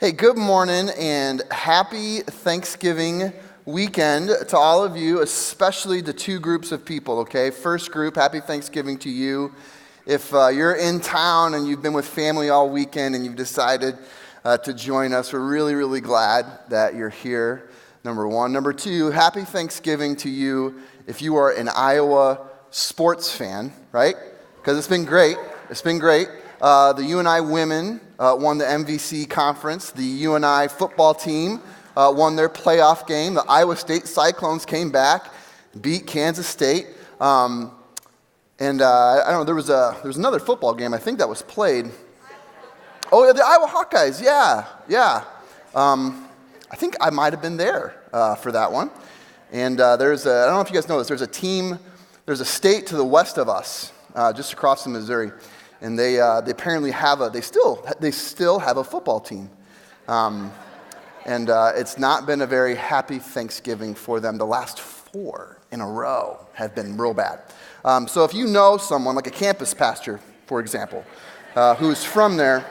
Hey, good morning and happy Thanksgiving weekend to all of you, especially the two groups of people, okay? First group, happy Thanksgiving to you. If you're in town and you've been with family all weekend and you've decided to join us, we're really, really glad that you're here, number one. Number two, happy Thanksgiving to you if you are an Iowa sports fan, right? Because it's been great. It's been great. The UNI women won the MVC conference. The UNI football team won their playoff game. The Iowa State Cyclones came back, beat Kansas State. I don't know, there was another football game I think that was played. Oh, yeah, the Iowa Hawkeyes, yeah. I think I might have been there for that one. And I don't know if you guys know this, there's a state to the west of us, just across from Missouri. And they apparently they still have a football team. It's not been a very happy Thanksgiving for them. The last 4 in a row have been real bad. So if you know someone, like a campus pastor, for example, who's from there,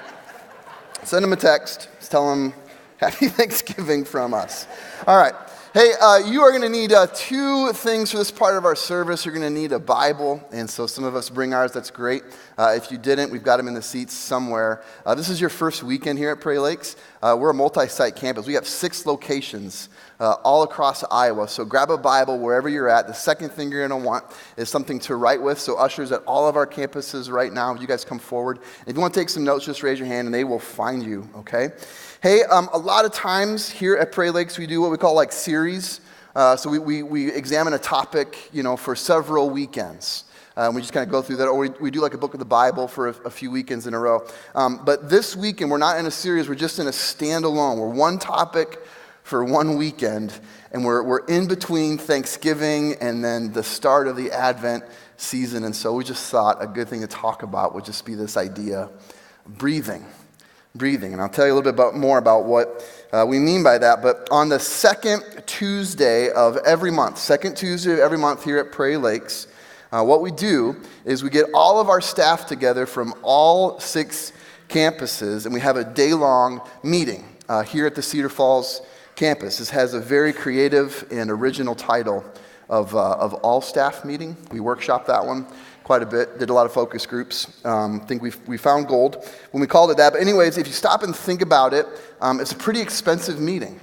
send them a text. Just tell them happy Thanksgiving from us. All right. Hey, you are going to need 2 things for this part of our service. You're going to need a Bible, and so some of us bring ours. That's great. If you didn't, we've got them in the seats somewhere. This is your first weekend here at Prairie Lakes. We're a multi-site campus. We have 6 locations all across Iowa, so grab a Bible wherever you're at. The second thing you're going to want is something to write with, so ushers at all of our campuses right now, you guys come forward. If you want to take some notes, just raise your hand, and they will find you, okay? Hey, a lot of times here at Prairie Lakes, we do what we call like series. So we examine a topic, for several weekends. We just kind of go through that, or we do like a book of the Bible for a few weekends in a row. But this weekend, we're not in a series, we're just in a standalone. We're one topic for one weekend, and we're in between Thanksgiving and then the start of the Advent season. And so we just thought a good thing to talk about would just be this idea of breathing. And I'll tell you a little bit more about what we mean by that. But on the second Tuesday of every month here at Prairie Lakes, what we do is we get all of our staff together from all 6 campuses, and we have a day-long meeting here at the Cedar Falls campus. This has a very creative and original title of all staff meeting. We workshopped that one quite a bit, did a lot of focus groups. Think we found gold when we called it that. But anyways, if you stop and think about it, it's a pretty expensive meeting.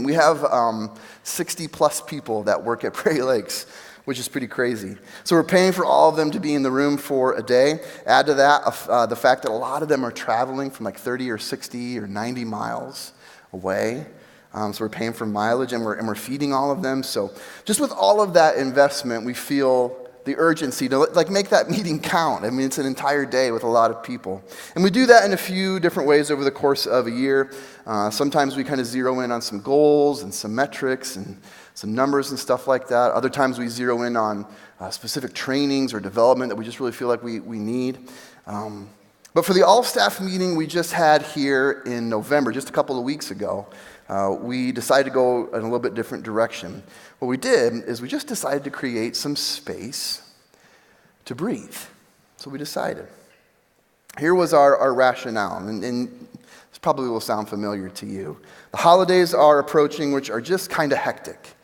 We have 60 plus people that work at Prairie Lakes, which is pretty crazy. So we're paying for all of them to be in the room for a day. Add to that the fact that a lot of them are traveling from like 30 or 60 or 90 miles away. So we're paying for mileage and we're feeding all of them. So just with all of that investment, we feel the urgency to make that meeting count. I mean, it's an entire day with a lot of people. And we do that in a few different ways over the course of a year. Sometimes we kind of zero in on some goals and some metrics and some numbers and stuff like that. Other times we zero in on specific trainings or development that we just really feel like we need. But for the all-staff meeting we just had here in November, just a couple of weeks ago, we decided to go in a little bit different direction. What we did is we just decided to create some space to breathe. So we decided. Here was our rationale, and this probably will sound familiar to you. The holidays are approaching, which are just kind of hectic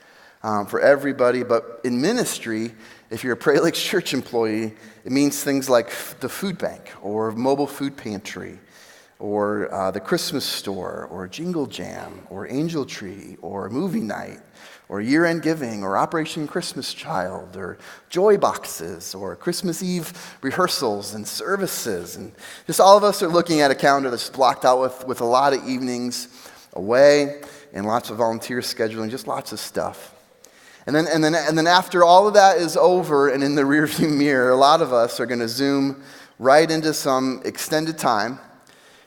for everybody, but in ministry, if you're a Prairie Lakes Church employee, it means things like the food bank or mobile food pantry, or the Christmas store, or Jingle Jam, or Angel Tree, or movie night, or year-end giving, or Operation Christmas Child, or joy boxes, or Christmas Eve rehearsals and services. And just all of us are looking at a calendar that's blocked out with a lot of evenings away, and lots of volunteer scheduling, just lots of stuff. And then after all of that is over and in the rearview mirror, a lot of us are going to zoom right into some extended time,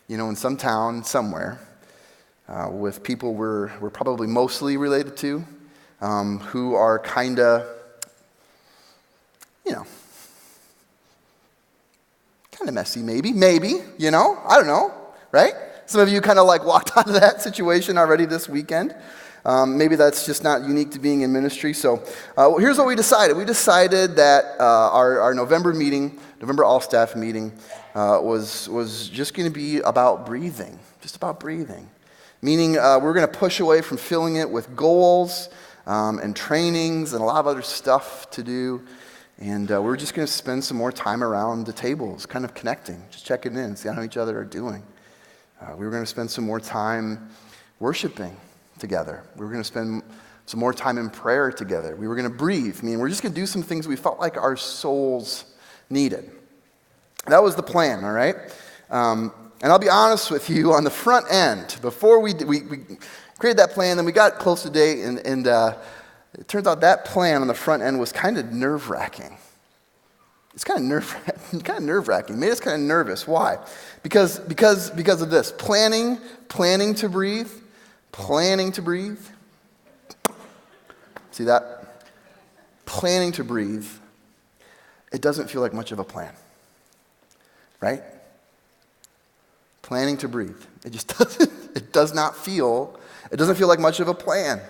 in some town somewhere, with people we're probably mostly related to, who are kind of, kind of messy, maybe, I don't know, right? Some of you kind of walked out of that situation already this weekend. Maybe that's just not unique to being in ministry. So here's what we decided. We decided that our November meeting, November all-staff meeting, was just going to be about breathing, just about breathing. Meaning we're going to push away from filling it with goals and trainings and a lot of other stuff to do. And we're just going to spend some more time around the tables, kind of connecting, just checking in, see how each other are doing. We were going to spend some more time worshiping together. We were going to spend some more time in prayer together. We were going to breathe. I mean, we're just going to do some things we felt like our souls needed. That was the plan, all right? And I'll be honest with you, on the front end, before we created that plan, then we got close to the day, and it turns out that plan on the front end was kind of nerve-wracking. It's kind of nerve-wracking. Made us kind of nervous. Why? Because of this. Planning to breathe. See that? Planning to breathe. It doesn't feel like much of a plan. Right? Planning to breathe. It just doesn't. It doesn't feel like much of a plan.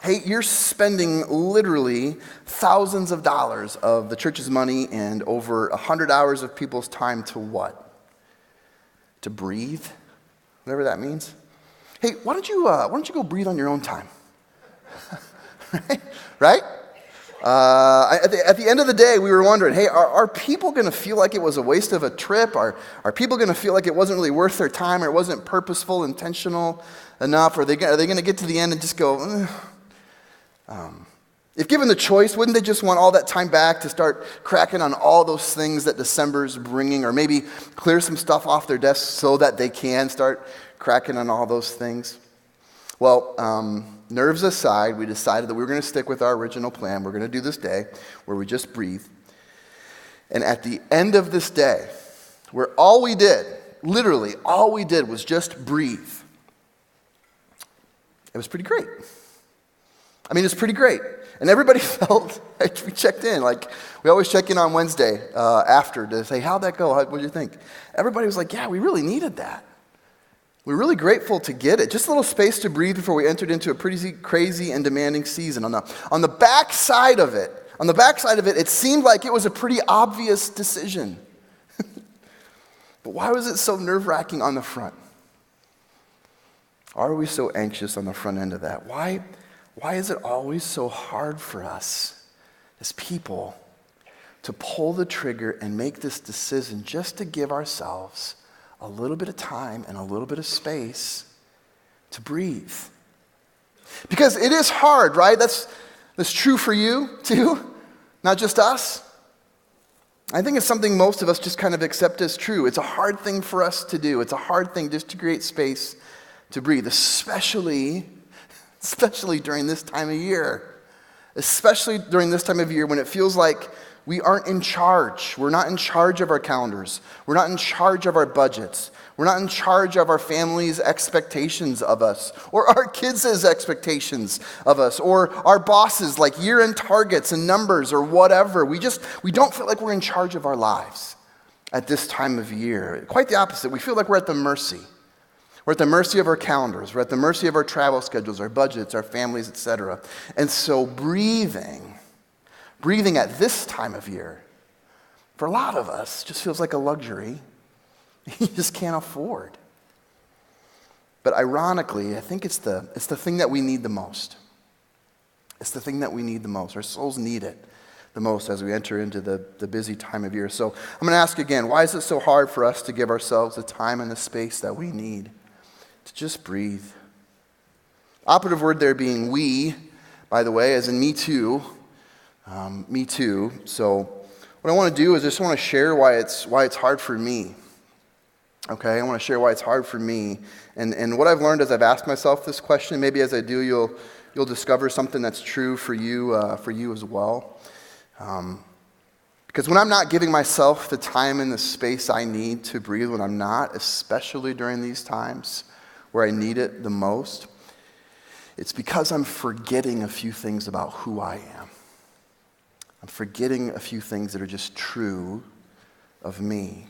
Hey, you're spending literally thousands of dollars of the church's money and over 100 hours of people's time to what? To breathe, whatever that means. Hey, why don't you go breathe on your own time? Right? At the end of the day, we were wondering, hey, are people going to feel like it was a waste of a trip? Are people going to feel like it wasn't really worth their time, or it wasn't purposeful, intentional enough? Are they going to get to the end and just go, if given the choice, wouldn't they just want all that time back to start cracking on all those things that December's bringing, or maybe clear some stuff off their desks so that they can start cracking on all those things? Well, nerves aside, we decided that we were going to stick with our original plan. We're going to do this day where we just breathe. And at the end of this day, where all we did, literally all we did was just breathe, it was pretty great. I mean, it's pretty great. And everybody felt, we checked in, like we always check in on Wednesday after to say, how'd that go? What did you think? Everybody was like, yeah, we really needed that. We're really grateful to get it. Just a little space to breathe before we entered into a pretty crazy and demanding season. On the back side of it, it seemed like it was a pretty obvious decision. But why was it so nerve-wracking on the front? Why are we so anxious on the front end of that? Why is it always so hard for us as people to pull the trigger and make this decision just to give ourselves a little bit of time and a little bit of space to breathe? Because it is hard, right? That's true for you too, not just us. I think it's something most of us just kind of accept as true. It's a hard thing for us to do. It's a hard thing just to create space to breathe, especially during this time of year. Especially during this time of year when it feels like we aren't in charge. We're not in charge of our calendars. We're not in charge of our budgets. We're not in charge of our family's expectations of us, or our kids' expectations of us, or our bosses' like year-end targets and numbers or whatever. We don't feel like we're in charge of our lives at this time of year. Quite the opposite. We feel like we're at the mercy. We're at the mercy of our calendars. We're at the mercy of our travel schedules, our budgets, our families, etc. And so breathing at this time of year, for a lot of us, just feels like a luxury you just can't afford. But ironically, I think it's the thing that we need the most. It's the thing that we need the most. Our souls need it the most as we enter into the busy time of year. So I'm going to ask again, why is it so hard for us to give ourselves the time and the space that we need to just breathe? Operative word there being we, by the way, as in me too. Me too. So what I want to do is just want to share why it's hard for me. Okay, I want to share why it's hard for me. And what I've learned as I've asked myself this question, maybe as I do, you'll discover something that's true for you as well. Because when I'm not giving myself the time and the space I need to breathe, when I'm not, especially during these times where I need it the most, it's because I'm forgetting a few things about who I am. I'm forgetting a few things that are just true of me.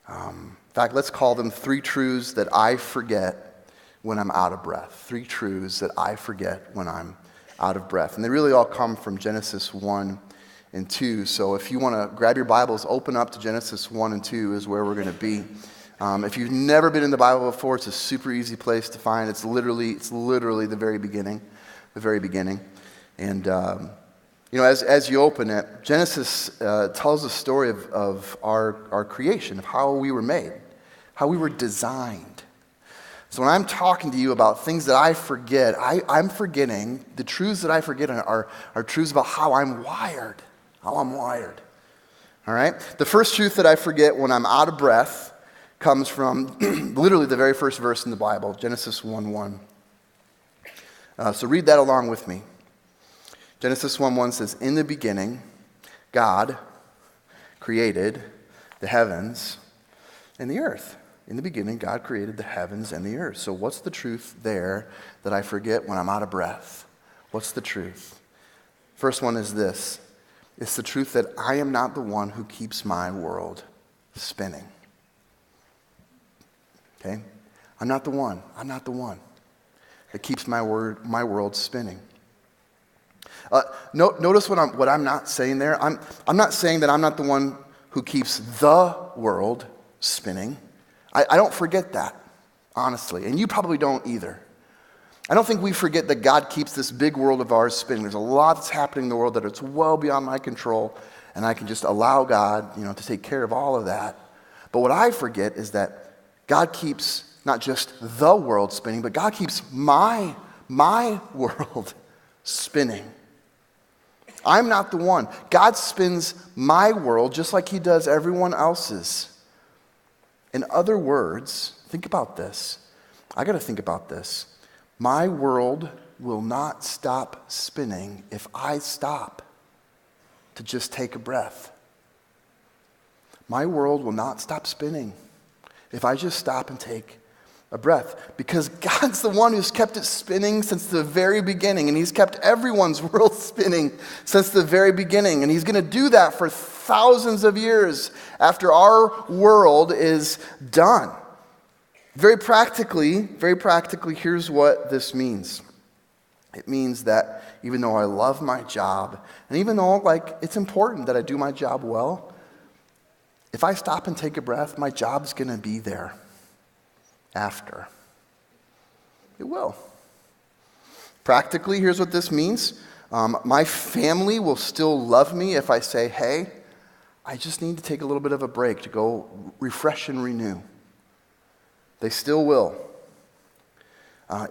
In fact, let's call them 3 truths that I forget when I'm out of breath. 3 truths that I forget when I'm out of breath. And they really all come from Genesis 1 and 2. So if you want to grab your Bibles, open up to Genesis 1 and 2 is where we're going to be. If you've never been in the Bible before, it's a super easy place to find. It's literally the very beginning, And as you open it, Genesis tells the story of our creation, of how we were made, how we were designed. So when I'm talking to you about things that I forget, I'm forgetting, the truths that I forget are truths about how I'm wired. All right? The first truth that I forget when I'm out of breath comes from literally the very first verse in the Bible, Genesis 1:1. So read that along with me. Genesis 1:1 says, "In the beginning, God created the heavens and the earth." In the beginning, God created the heavens and the earth. So what's the truth there that I forget when I'm out of breath? What's the truth? First one is this. It's the truth that I am not the one who keeps my world spinning. Okay? I'm not the one that keeps my world spinning. Notice what I'm not saying there. I'm not saying that I'm not the one who keeps the world spinning. I don't forget that, honestly, and you probably don't either. I don't think we forget that God keeps this big world of ours spinning. There's a lot that's happening in the world that it's well beyond my control, and I can just allow God, to take care of all of that. But what I forget is that God keeps not just the world spinning, but God keeps my world spinning. I'm not the one. God spins my world just like he does everyone else's. In other words, think about this. I got to think about this. My world will not stop spinning if I stop to just take a breath. My world will not stop spinning if I just stop and take a breath, because God's the one who's kept it spinning since the very beginning, and he's kept everyone's world spinning since the very beginning, and he's going to do that for thousands of years after our world is done. Very practically, here's what this means. It means that even though I love my job, and even though it's important that I do my job well, if I stop and take a breath, my job's going to be there after. It will. Practically, here's what this means. My family will still love me if I say, hey, I just need to take a little bit of a break to go refresh and renew. They still will.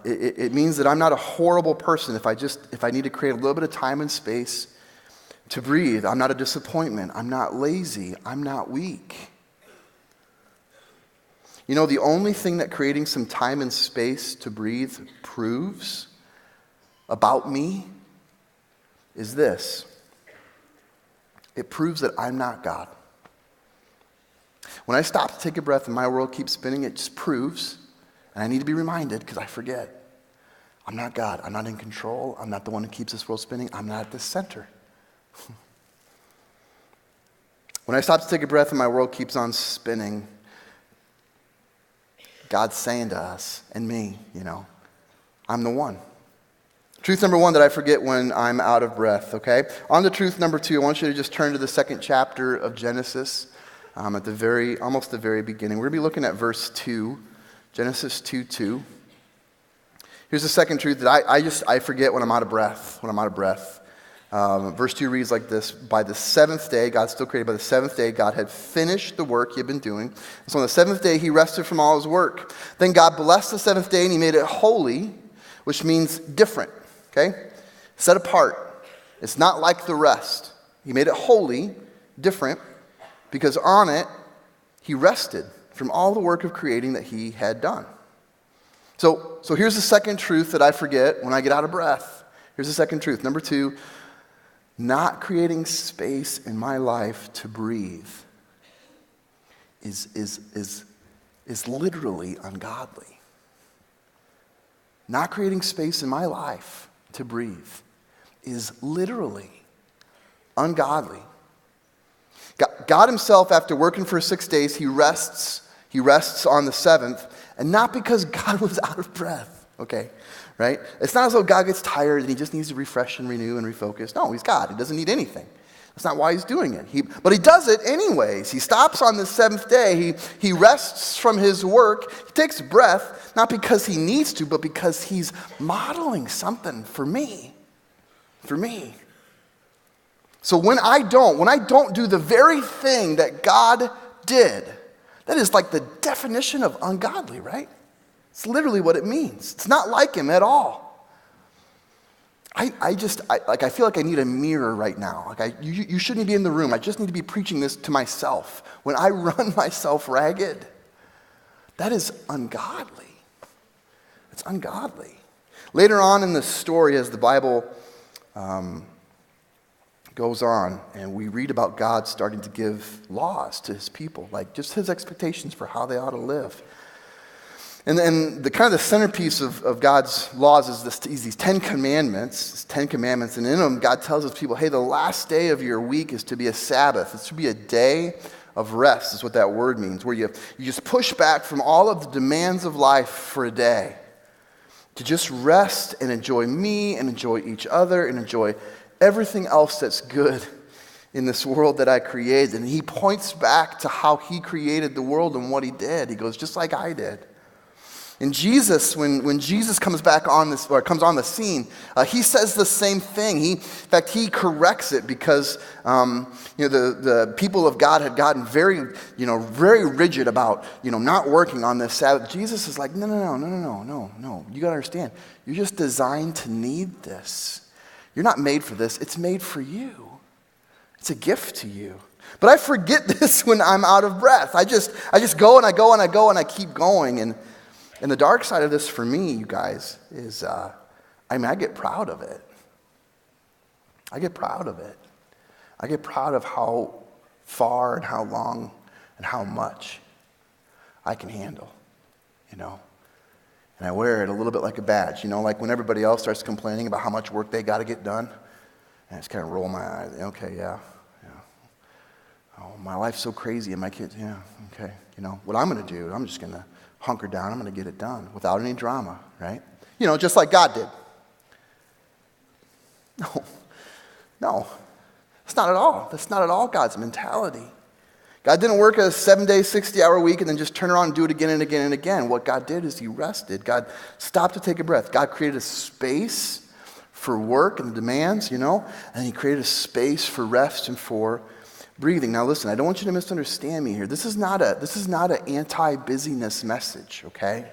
It means that I'm not a horrible person if I need to create a little bit of time and space to breathe. I'm not a disappointment. I'm not lazy. I'm not weak. The only thing that creating some time and space to breathe proves about me is this. It proves that I'm not God. When I stop to take a breath and my world keeps spinning, it just proves, and I need to be reminded because I forget, I'm not God. I'm not in control. I'm not the one who keeps this world spinning. I'm not at the center. When I stop to take a breath and my world keeps on spinning, God's saying to us and me, I'm the one. Truth number 1 that I forget when I'm out of breath, okay? On to truth number 2, I want you to just turn to the second chapter of Genesis at almost the very beginning. We're going to be looking at verse 2, Genesis 2:2. Here's the second truth that I forget when I'm out of breath, Verse 2 reads like this: by the seventh day, God still created, by the seventh day, God had finished the work he had been doing. So on the seventh day, he rested from all his work. Then God blessed the seventh day and he made it holy, which means different, okay? Set apart. It's not like the rest. He made it holy, different, because on it, he rested from all the work of creating that he had done. So here's the second truth that I forget when I get out of breath. Here's the second truth. Number 2, not creating space in my life to breathe is literally ungodly. Not creating space in my life to breathe is literally ungodly. God himself, after working for 6 days, he rests on the seventh. And not because God was out of breath, okay? Right? It's not as though God gets tired and he just needs to refresh and renew and refocus. No, he's God. He doesn't need anything. That's not why he's doing it. But he does it anyways. He stops on the seventh day. He rests from his work. He takes breath, not because he needs to, but because he's modeling something for me. For me. So when I don't do the very thing that God did, that is like the definition of ungodly, right? It's literally what it means. It's not like him at all. I feel like I need a mirror right now. You shouldn't be in the room. I just need to be preaching this to myself. When I run myself ragged, that is ungodly. It's ungodly. Later on in the story, as the Bible goes on, and we read about God starting to give laws to his people, like just his expectations for how they ought to live. And then the kind of the centerpiece of God's laws is these 10 commandments, and in them God tells his people, hey, the last day of your week is to be a Sabbath. It should be a day of rest, is what that word means, where you just push back from all of the demands of life for a day, to just rest and enjoy me and enjoy each other and enjoy everything else that's good in this world that I created. And he points back to how he created the world and what he did. He goes, just like I did. And Jesus, when Jesus comes on the scene, he says the same thing. In fact, he corrects it because the people of God had gotten very rigid about not working on this Sabbath. Jesus is like, no. You got to understand, you're just designed to need this. You're not made for this. It's made for you. It's a gift to you. But I forget this when I'm out of breath. I just go and I go and I go and I keep going. And the dark side of this for me, you guys, is I get proud of it. I get proud of it. I get proud of how far and how long and how much I can handle, And I wear it a little bit like a badge, like when everybody else starts complaining about how much work they got to get done. And I just kind of roll my eyes. Okay, yeah. Oh, my life's so crazy and my kids, yeah, okay. What I'm going to do, I'm just going to hunker down, I'm going to get it done without any drama, right? Just like God did. No. That's not at all. That's not at all God's mentality. God didn't work a 7-day, 60-hour week and then just turn around and do it again and again and again. What God did is he rested. God stopped to take a breath. God created a space for work and demands, and he created a space for rest and for breathing. Now listen, I don't want you to misunderstand me here. This is not an anti-busyness message, okay?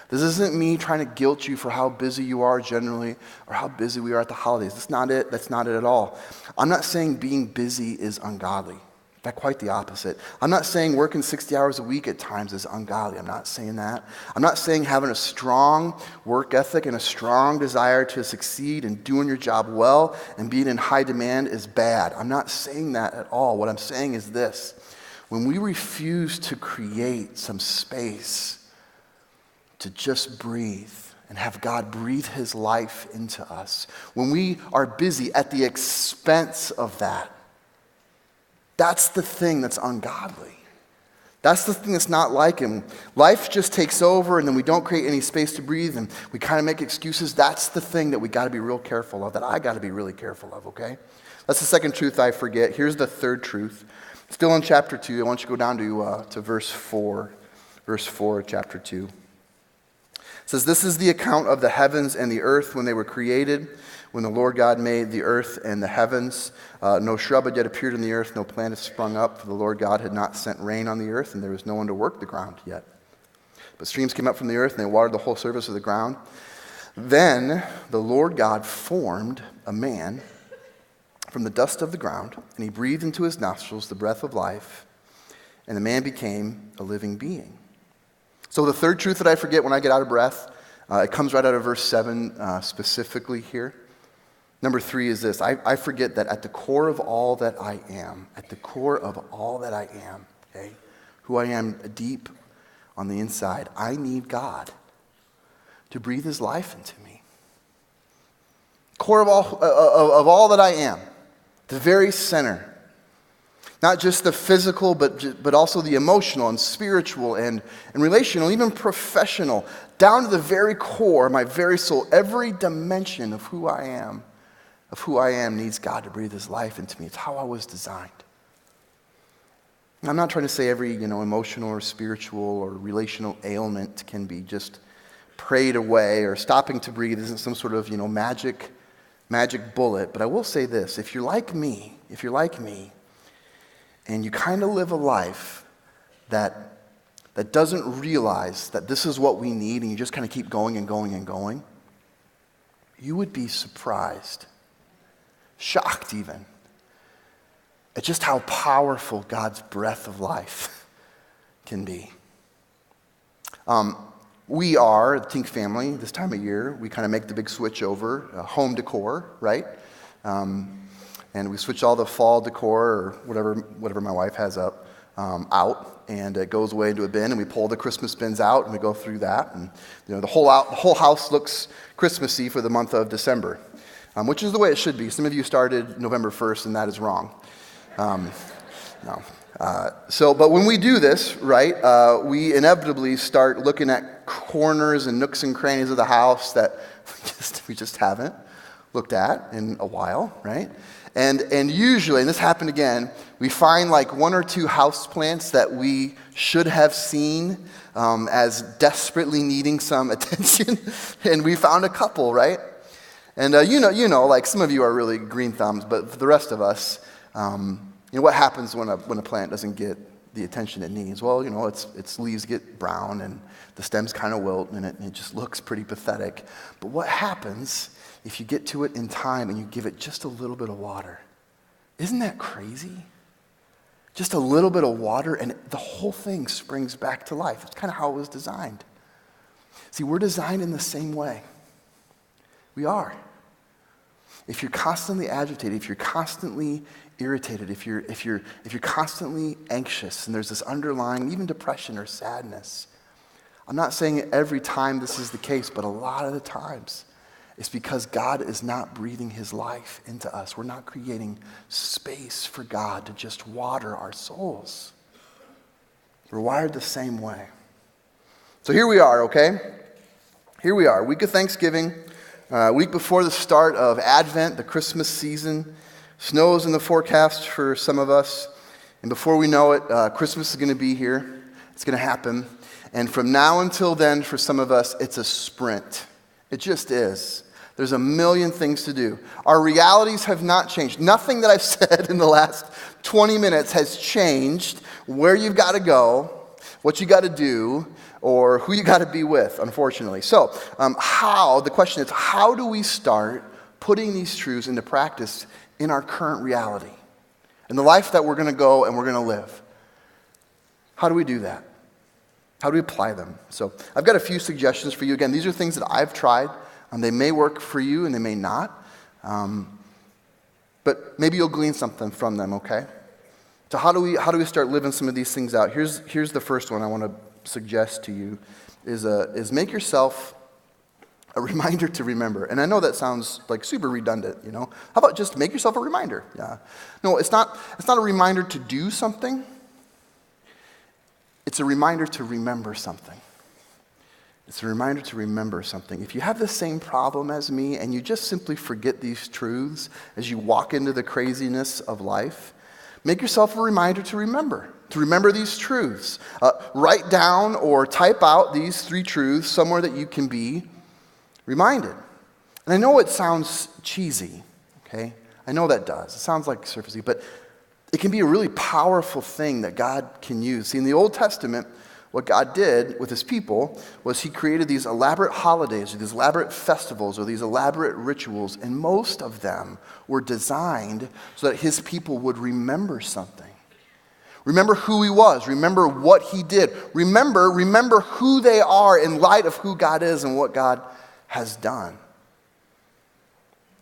This isn't me trying to guilt you for how busy you are generally or how busy we are at the holidays. That's not it. That's not it at all. I'm not saying being busy is ungodly. In fact, quite the opposite. I'm not saying working 60 hours a week at times is ungodly. I'm not saying that. I'm not saying having a strong work ethic and a strong desire to succeed and doing your job well and being in high demand is bad. I'm not saying that at all. What I'm saying is this. When we refuse to create some space to just breathe and have God breathe his life into us, when we are busy at the expense of that, that's the thing that's ungodly. That's the thing that's not like him. Life just takes over and then we don't create any space to breathe and we kind of make excuses. That's the thing that we got to be real careful of, that I got to be really careful of, okay? That's the second truth I forget. Here's the third truth. Still in chapter 2. I want you to go down to verse 4. Verse 4 of chapter 2. It says, this is the account of the heavens and the earth when they were created. When the Lord God made the earth and the heavens, no shrub had yet appeared in the earth, no plant had sprung up, for the Lord God had not sent rain on the earth, and there was no one to work the ground yet. But streams came up from the earth, and they watered the whole surface of the ground. Then the Lord God formed a man from the dust of the ground, and he breathed into his nostrils the breath of life, and the man became a living being. So the third truth that I forget when I get out of breath, it comes right out of verse 7 specifically here. Number 3 is this. I forget that at the core of all that I am, okay, who I am deep on the inside, I need God to breathe his life into me. Core of all that I am, the very center. Not just the physical, but also the emotional and spiritual and relational, even professional, down to the very core, my very soul, every dimension of who I am needs God to breathe his life into me. It's how I was designed. I'm not trying to say every, emotional or spiritual or relational ailment can be just prayed away, or stopping to breathe isn't some sort of, magic bullet. But I will say this, if you're like me, and you kind of live a life that doesn't realize that this is what we need, and you just kind of keep going and going and going, you would be surprised, shocked even, at just how powerful God's breath of life can be. We are, the Tink family, this time of year, we kind of make the big switch over, home decor, right? And we switch all the fall decor, or whatever my wife has up, out, and it goes away into a bin, and we pull the Christmas bins out, and we go through that, and the whole house looks Christmassy for the month of December, which is the way it should be. Some of you started November 1st, and that is wrong. No. But when we do this, right, we inevitably start looking at corners and nooks and crannies of the house that we just haven't looked at in a while, right? And usually, and this happened again, we find like one or two house plants that we should have seen as desperately needing some attention, and we found a couple, right? And like some of you are really green thumbs, but for the rest of us, what happens when a plant doesn't get the attention it needs? Well, its leaves get brown and the stems kind of wilt, and it just looks pretty pathetic. But what happens if you get to it in time and you give it just a little bit of water? Isn't that crazy? Just a little bit of water and the whole thing springs back to life. It's kind of how it was designed. See, we're designed in the same way. We are. If you're constantly agitated, if you're constantly irritated, if you're constantly anxious, and there's this underlying, even depression or sadness, I'm not saying every time this is the case, but a lot of the times, it's because God is not breathing his life into us. We're not creating space for God to just water our souls. We're wired the same way. So here we are, okay? Here we are, week of Thanksgiving, week before the start of Advent, the Christmas season. Snow's in the forecast for some of us. And before we know it, Christmas is going to be here. It's going to happen. And from now until then, for some of us, it's a sprint. It just is. There's a million things to do. Our realities have not changed. Nothing that I've said in the last 20 minutes has changed where you've got to go, what you got to do, or who you got to be with, unfortunately. So the question is, how do we start putting these truths into practice in our current reality, in the life that we're going to go and we're going to live? How do we do that? How do we apply them? So I've got a few suggestions for you. Again, these are things that I've tried. They may work for you and they may not. But maybe you'll glean something from them, okay? So how do we start living some of these things out? Here's the first one I want to suggest to you is make yourself a reminder to remember. And I know that sounds like super redundant, How about just make yourself a reminder? Yeah. No, it's not a reminder to do something. It's a reminder to remember something. It's a reminder to remember something. If you have the same problem as me and you just simply forget these truths as you walk into the craziness of life, make yourself a reminder to remember these truths. Write down or type out these 3 truths somewhere that you can be reminded. And I know it sounds cheesy, okay? I know that does. It sounds like surfacey, but it can be a really powerful thing that God can use. See, in the Old Testament, what God did with his people was he created these elaborate holidays or these elaborate festivals or these elaborate rituals, and most of them were designed so that his people would remember something. Remember who he was. Remember what he did. Remember who they are in light of who God is and what God has done.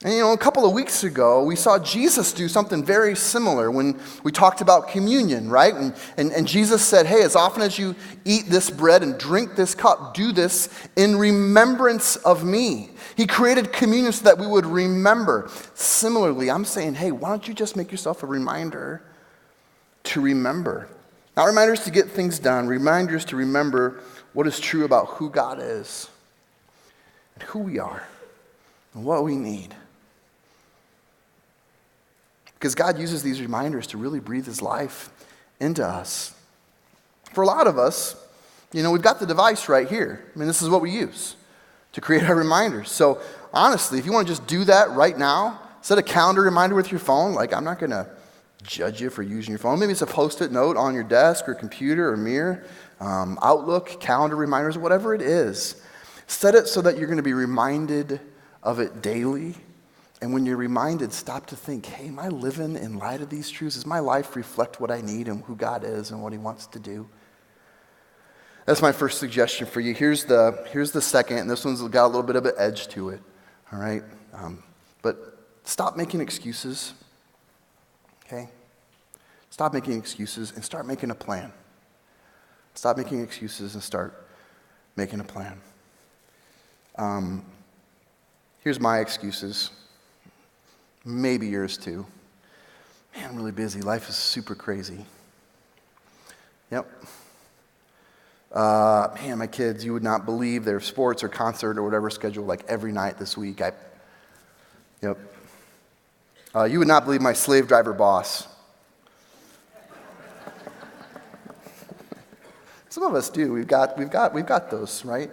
And a couple of weeks ago, we saw Jesus do something very similar when we talked about communion, right? And Jesus said, hey, as often as you eat this bread and drink this cup, do this in remembrance of me. He created communion so that we would remember. Similarly, I'm saying, hey, why don't you just make yourself a reminder to remember. Not reminders to get things done, reminders to remember what is true about who God is and who we are and what we need. Because God uses these reminders to really breathe his life into us. For a lot of us, we've got the device right here. I mean, this is what we use to create our reminders. So honestly, if you want to just do that right now, set a calendar reminder with your phone. Like, I'm not going to judge you for using your phone. Maybe it's a Post-it note on your desk or computer or mirror, Outlook, calendar reminders, whatever it is. Set it so that you're going to be reminded of it daily. And when you're reminded, stop to think, hey, am I living in light of these truths? Does my life reflect what I need and who God is and what he wants to do? That's my first suggestion for you. Here's the second, and this one's got a little bit of an edge to it, all right? But stop making excuses, okay? Stop making excuses and start making a plan. Stop making excuses and start making a plan. Here's my excuses. Maybe yours too. Man, I'm really busy. Life is super crazy. Yep. Man, my kids, you would not believe their sports or concert or whatever scheduled like every night this week. You would not believe my slave driver boss. Some of us do. We've got those, right?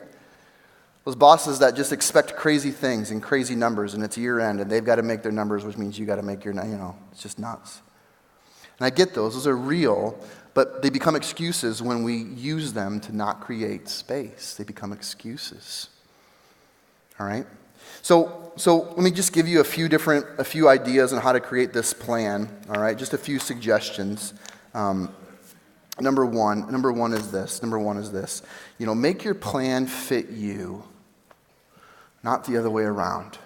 Those bosses that just expect crazy things and crazy numbers, and it's year end, and they've got to make their numbers, which means you got to make your, it's just nuts. And I get those. Those are real, but they become excuses when we use them to not create space. They become excuses. All right? So let me just give you a few ideas on how to create this plan. All right? Just a few suggestions. Number one is this. Make your plan fit you, not the other way around.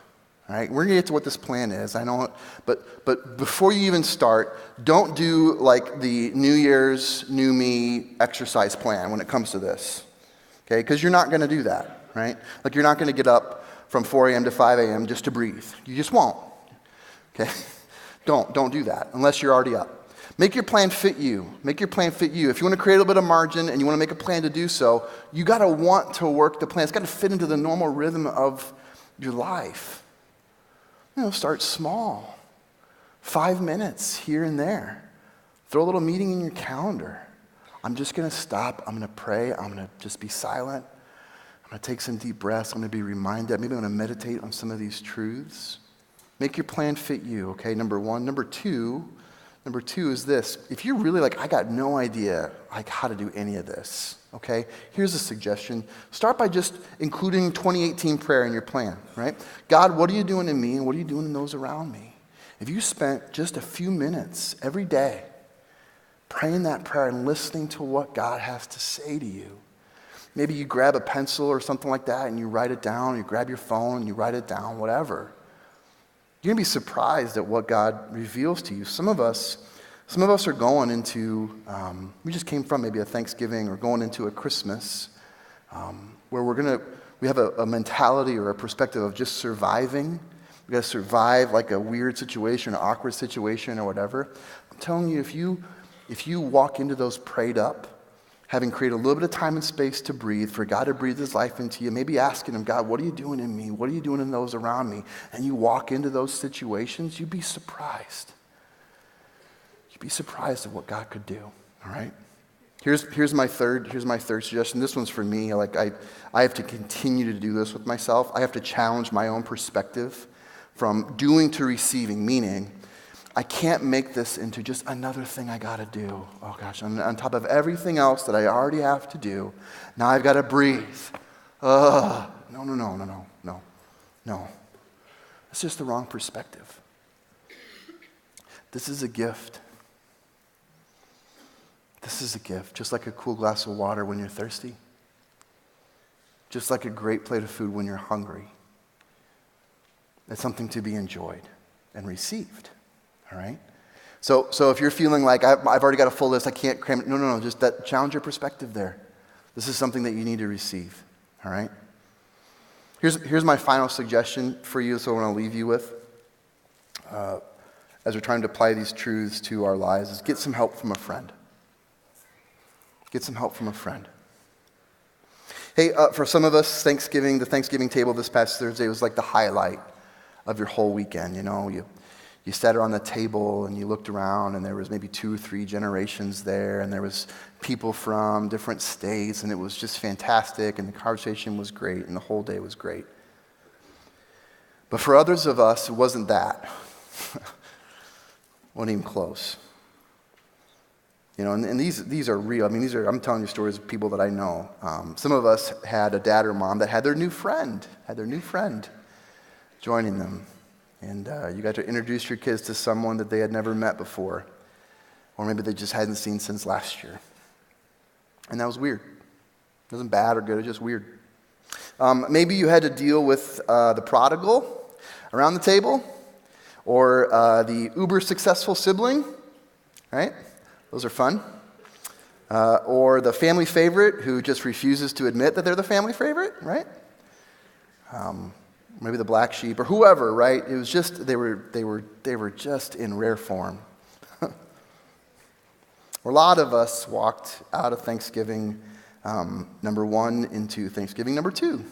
All right? We're going to get to what this plan is. I know, but before you even start, don't do like the New Year's, new me exercise plan when it comes to this. Okay? Because you're not going to do that, right? Like, you're not going to get up from 4 a.m. to 5 a.m. just to breathe. You just won't. Okay? Don't do that unless you're already up. Make your plan fit you. Make your plan fit you. If you want to create a little bit of margin and you want to make a plan to do so, you got to want to work the plan. It's got to fit into the normal rhythm of your life. Start small. 5 minutes here and there. Throw a little meeting in your calendar. I'm just going to stop. I'm going to pray. I'm going to just be silent. I'm going to take some deep breaths. I'm going to be reminded. Maybe I'm going to meditate on some of these truths. Make your plan fit you, okay? Number one. Number two is this. If you're really like, I got no idea how to do any of this, okay? Here's a suggestion. Start by just including 2018 prayer in your plan, right? God, what are you doing in me and what are you doing in those around me? If you spent just a few minutes every day praying that prayer and listening to what God has to say to you, maybe you grab a pencil or something like that and you write it down, you grab your phone and you write it down, whatever. You're going to be surprised at what God reveals to you. Some of us are going into, we just came from maybe a Thanksgiving or going into a Christmas where we have a mentality or a perspective of just surviving. We got to survive like a weird situation, an awkward situation or whatever. I'm telling you, if you walk into those prayed up, having created a little bit of time and space to breathe, for God to breathe his life into you, maybe asking him, God, what are you doing in me? What are you doing in those around me? And you walk into those situations, you'd be surprised. You'd be surprised at what God could do, all right? Here's my third suggestion. This one's for me. I have to continue to do this with myself. I have to challenge my own perspective from doing to receiving, meaning I can't make this into just another thing I got to do. Oh gosh, on top of everything else that I already have to do, now I've got to breathe. No. That's just the wrong perspective. This is a gift. This is a gift, just like a cool glass of water when you're thirsty. Just like a great plate of food when you're hungry. It's something to be enjoyed and received. All right? So if you're feeling like I've already got a full list, I can't cram it. No. Just that challenge your perspective there. This is something that you need to receive. All right? Here's my final suggestion for you, so I want to leave you with. as we're trying to apply these truths to our lives is get some help from a friend. Get some help from a friend. Hey, for some of us, the Thanksgiving table this past Thursday was like the highlight of your whole weekend. You know, you sat around the table and you looked around and there was maybe 2 or 3 generations there and there was people from different states and it was just fantastic and the conversation was great and the whole day was great. But for others of us, it wasn't that. Wasn't even close. You know, and these are real. I mean, I'm telling you stories of people that I know. Some of us had a dad or mom that had their new friend joining them. And you got to introduce your kids to someone that they had never met before. Or maybe they just hadn't seen since last year. And that was weird. It wasn't bad or good, it was just weird. Maybe you had to deal with the prodigal around the table. Or the uber successful sibling, right? Those are fun. Or the family favorite who just refuses to admit that they're the family favorite, right? Maybe the black sheep or whoever, right? It was just they were just in rare form. A lot of us walked out of Thanksgiving number 1 into Thanksgiving number 2,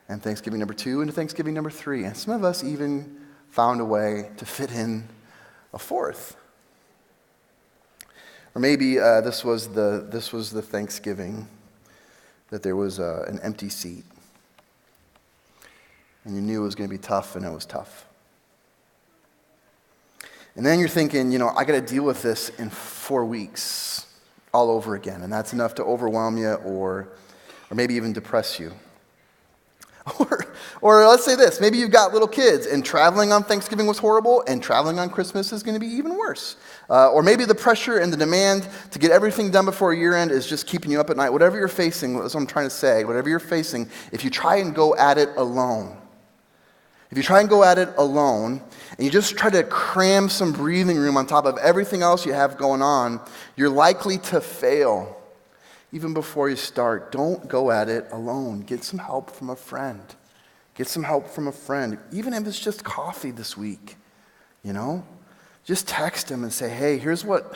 and Thanksgiving number 2 into Thanksgiving number 3, and some of us even found a way to fit in a 4th. Or maybe this was the Thanksgiving that there was an empty seat. And you knew it was going to be tough, and it was tough. And then you're thinking, you know, I got to deal with this in 4 weeks all over again. And that's enough to overwhelm you or maybe even depress you. Or let's say this, maybe you've got little kids and traveling on Thanksgiving was horrible and traveling on Christmas is going to be even worse. Or maybe the pressure and the demand to get everything done before year end is just keeping you up at night. Whatever you're facing, that's what I'm trying to say, whatever you're facing, if you try and go at it alone, and you just try to cram some breathing room on top of everything else you have going on, you're likely to fail. Even before you start, don't go at it alone. Get some help from a friend. Even if it's just coffee this week, you know? Just text them and say, hey, here's what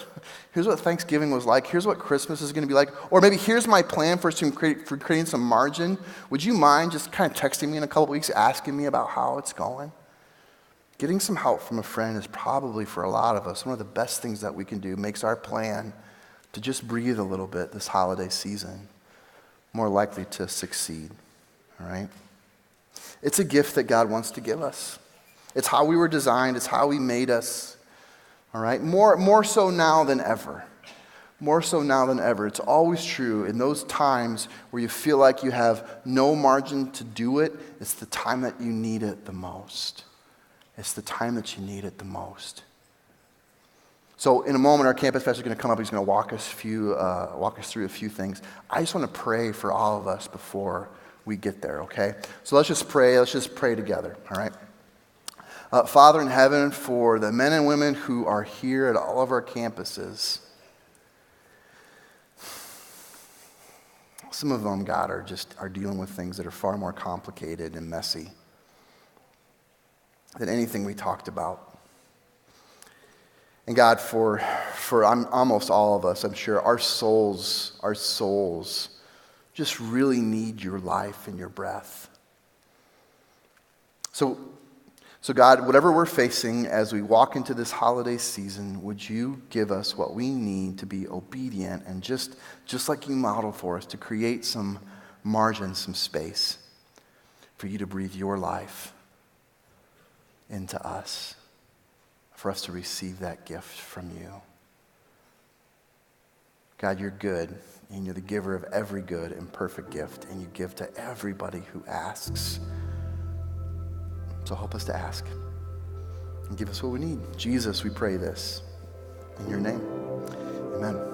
Thanksgiving was like. Here's what Christmas is going to be like. Or maybe here's my plan for creating some margin. Would you mind just kind of texting me in a couple weeks, asking me about how it's going? Getting some help from a friend is probably, for a lot of us, one of the best things that we can do. Makes our plan to just breathe a little bit this holiday season more likely to succeed, all right? It's a gift that God wants to give us. It's how we were designed. It's how He made us, all right? More so now than ever. It's always true in those times where you feel like you have no margin to do it. It's the time that you need it the most. So in a moment, our campus pastor is going to come up. He's going to walk us through a few things. I just want to pray for all of us before we get there, okay? So let's just pray. Let's just pray together, all right? Father in heaven, for the men and women who are here at all of our campuses, some of them, God, are dealing with things that are far more complicated and messy than anything we talked about. And God, for almost all of us, I'm sure, our souls just really need your life and your breath. So God, whatever we're facing as we walk into this holiday season, would you give us what we need to be obedient and just like you modeled for us, to create some margin, some space for you to breathe your life into us, for us to receive that gift from you. God, you're good, and you're the giver of every good and perfect gift, and you give to everybody who asks. So help us to ask and give us what we need. Jesus, we pray this in your name. Amen.